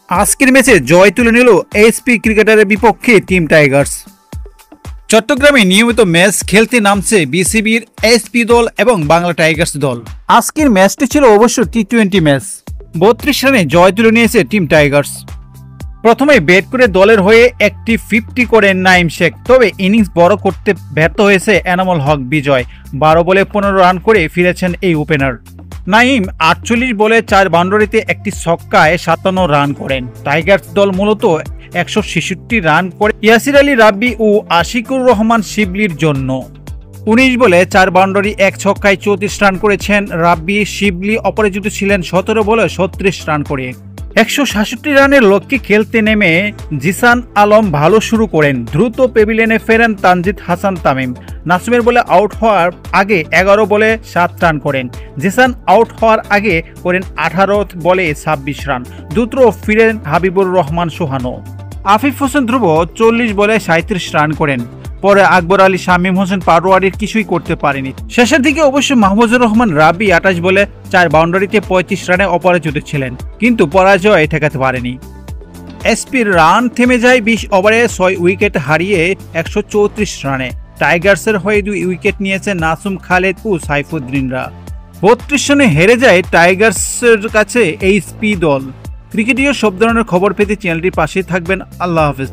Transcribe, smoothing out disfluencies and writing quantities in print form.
আজকের ম্যাচে জয় তুলে নিল এসপি ক্রিকেটারের বিপক্ষে টিম টাইগার্স। চট্টগ্রামে নিয়মিত ম্যাচ খেলতে নামছে বিসিবির এসপি দল এবং বাংলা টাইগার্স দল। আজকের ম্যাচটি ছিল অবশ্য টি-20 ম্যাচ। 32 রানে জয় তুলে নিয়েছে টিম টাইগার্স। প্রথমে ব্যাট করে দলের হয়ে একটি 50 করেন নাঈম শেখ, তবে ইনিংস বড় করতে ব্যর্থ হয়েছে এনামুল হক বিজয়। 12 বলে 15 রান করে ফিরেছেন এই ওপেনার। নাঈম 48 বলে 4 বাউন্ডারিতে একটি ছক্কায় 57 রান করেন। টাইগার্স দল মূলত 166 রান করে ইয়াসির আলী রাব্বি ও আশিকুর রহমান শিবলির জন্য। 19 বলে 4 বাউন্ডারি 1 ছক্কায় 34 রান করেছেন রাব্বি। শিবলি অপরাজিত ছিলেন 17 বলে 36 রান করে। 166 রানের লক্ষ্যে খেলতে নেমে জিসান আলম ভালো শুরু করেন। দ্রুত প্যাভিলিয়নে ফেরেন তানজিদ হাসান তামিম। নাসিমের বলে আউট হওয়ার আগে 11 বলে 7 রান করেন। জিসান আউট হওয়ার আগে করেন 18 বলে 26 রান। দ্রুত ফিরেন হাবিবুর রহমান সোহানো। আফিফ হোসেন ধ্রুব 40 বলে 37 রান করেন। পরে আকবর আলী, শামীম হোসেন পাটোয়ারির কিছুই করতে পারেনি। শেষের দিকে অবশ্য মাহমুদুর রহমান রাব্বি 28 বলে 4 বাউন্ডারিতে 35 রানে অপরাজিত ছিলেন, কিন্তু পরাজয় ঠেকাতে পারেনি। এসপির রান থেমে যায় 20 ওভারে 6 উইকেট হারিয়ে 134 রানে। টাইগার্সের হয়ে 2 উইকেট নিয়েছে নাসুম খালেদ ও সাইফুদ্দিনরা। 32 রানে হেরে যায় টাইগার্সের কাছে এসপি দল। ক্রিকেটীয় সব ধরনের খবর পেতে চ্যানেলটির পাশে থাকবেন। আল্লাহ হাফেজ।